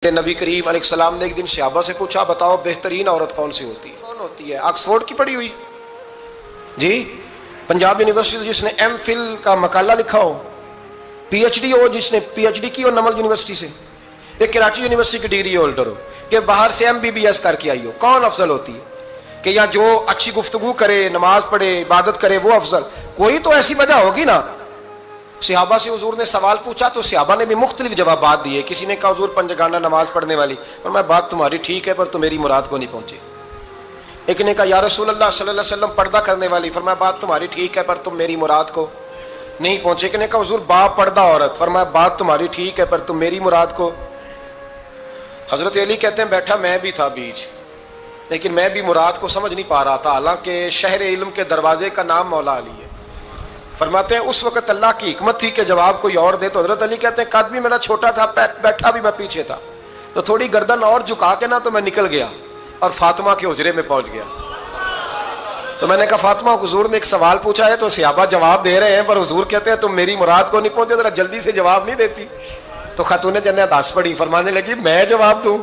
नबी करीम अलैहिस्सलाम ने एक दिन सहाबा से पूछा, बताओ बेहतरीन औरत कौन सी होती है? कौन होती है? ऑक्सफोर्ड की पढ़ी हुई जी, पंजाब यूनिवर्सिटी जिसने एमफिल का मकाला लिखा हो, पीएचडी हो जिसने पीएचडी की हो नमल यूनिवर्सिटी से, एक कराची यूनिवर्सिटी की डिग्री होल्डर हो, कि बाहर से एमबीबीएस करके आई हो, कौन अफजल होती है? कि या जो अच्छी गुफ्तगू करे, नमाज पढ़े, इबादत करे, वो अफजल? कोई तो ऐसी वजह होगी ना। सहाबा से हुजूर ने सवाल पूछा तो सहाबा ने भी मुख्तलिफ जवाब दिए। किसी ने कहा हुजूर पंजगाना नमाज पढ़ने वाली, और मैं बात तुम्हारी ठीक है पर तुम मेरी मुराद को नहीं पहुंचे। एक ने कहा या रसूल अल्लाह सल्लल्लाहु अलैहि वसल्लम पर्दा करने वाली, फरमाया बात तुम्हारी ठीक है पर तुम मेरी मुराद को नहीं पहुंचे। एक ने कहा हुजूर बापर्दा औरत, फरमाया बात तुम्हारी ठीक है पर तुम मेरी मुराद को। हजरत अली कहते हैं बैठा मैं भी था बीच, लेकिन मैं भी मुराद को समझ नहीं पा रहा था, हालांकि शहर इल्म के दरवाजे का नाम मौला अली है। फरमाते हैं उस वक्त अल्लाह की हिकमत थी कि जवाब कोई और दे। तो हजरत अली कहते हैं कद भी मेरा छोटा था, बैठा भी मैं पीछे था, तो थोड़ी गर्दन और झुका के ना तो मैं निकल गया और फातिमा के हुजरे में पहुंच गया। तो मैंने कहा फातिमा, हुजूर ने एक सवाल पूछा है तो सहाबा जवाब दे रहे हैं, पर हुजूर कहते हैं तुम मेरी मुराद को नहीं पहुंचे, जरा जल्दी से जवाब नहीं देती? तो खातून जन्नत हंस पड़ी, फरमाने लगी मैं जवाब दूं?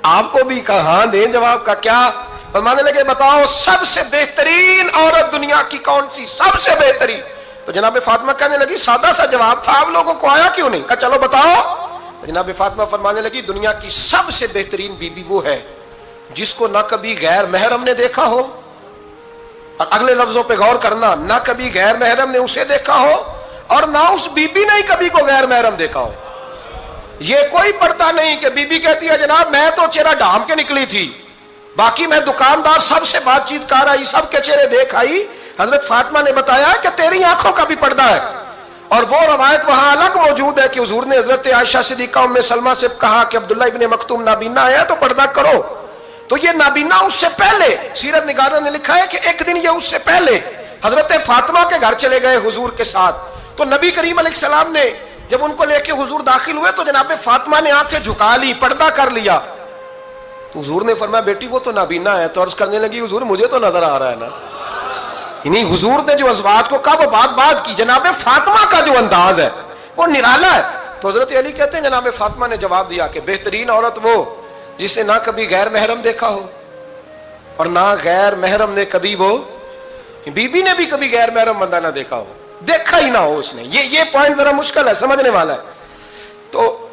आपको भी कहा हाँ दें जवाब का। क्या? फरमाने लगे बताओ सबसे बेहतरीन औरत दुनिया की कौन सी, सबसे बेहतरीन? तो जनाब फातिमा कहने लगी सादा सा जवाब था, आप लोगों को आया क्यों नहीं? कहा चलो बताओ। तो जनाब फातिमा फरमाने लगी दुनिया की सबसे बेहतरीन बीबी वो है जिसको ना कभी गैर महरम ने देखा हो, और अगले लफ्जों पे गौर करना, ना कभी गैर महरम ने उसे देखा हो और ना उस बीबी ने कभी को गैर महरम देखा हो। ये कोई पर्दा नहीं कि बीबी कहती है जनाब मैं तो चेहरा ढाम के निकली थी, बाकी मैं दुकानदार सबसे बातचीत कर आई, सबके चेहरे देख आई। हजरत फातिमा ने बताया कि तेरी आंखों का भी पर्दा है। और वो रवायत वहां अलग मौजूद है कि हुजूर ने हजरत आयशा सिद्दीका उम्मे सलमा से कहा कि अब्दुल्ला इब्ने मक्तूम नाबीना है तो पर्दा करो। तो ये नाबीना उससे पहले, सीरत निगारों ने लिखा है कि एक दिन ये उससे पहले हजरत फातिमा के घर चले गए हुजूर के साथ। तो नबी करीम अलैहिस्सलाम ने जब उनको लेके हुजूर दाखिल हुए तो जनाब फातिमा ने आंखें झुका ली, पर्दा कर लिया। तो हुजूर ने फरमाया बेटी वो तो नाबीना है। तो अर्ज करने लगी हुजूर मुझे तो नजर आ रहा है ना। नहीं, हुजूर ने जो अज़वाज को कहा वो बात की, जनाब फातिमा का जो अंदाज है वो निराला है। तो हजरत अली कहते हैं जनाब फातिमा ने जवाब दिया कि बेहतरीन औरत वो जिसे ना कभी गैर महरम देखा हो और ना गैर महरम ने कभी, वो बीबी ने भी कभी गैर महरम बंदा ना देखा हो, देखा ही ना हो उसने। ये पॉइंट जरा मुश्किल है, समझने वाला है। तो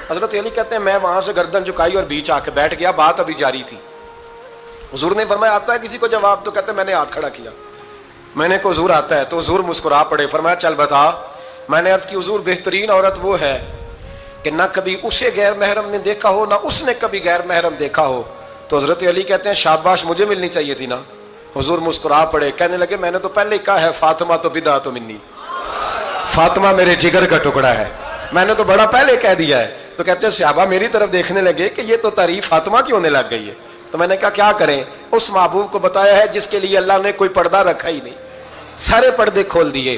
हजरत अली कहते हैं मैं वहां से गर्दन झुकाई और बीच आके बैठ गया, बात अभी जारी थी। हुजूर ने फरमाया आता है किसी को जवाब? तो कहते मैंने हाथ खड़ा किया, मैंने को हुजूर आता है। तो हुजूर मुस्कुरा पड़े, फरमाया चल बता। मैंने अर्ज की हुजूर बेहतरीन औरत वो है कि ना कभी उसे गैर महरम ने देखा हो ना उसने कभी गैर महरम देखा हो। तो हजरत अली कहते हैं शाबाश, मुझे मिलनी चाहिए थी ना। हुजूर मुस्कुरा पड़े, कहने लगे मैंने तो पहले ही कहा है फातिमा तो बिदा तो मिन्नी, फातिमा मेरे जिगर का टुकड़ा है, मैंने तो बड़ा पहले कह दिया है। तो कहते हैं सहाबा मेरी तरफ देखने लगे कि ये तो तारीफ फातिमा की होने लग गई है। तो मैंने कहा क्या करें, उस महबूब को बताया है जिसके लिए अल्लाह ने कोई पर्दा रखा ही नहीं, सारे पर्दे खोल दिए।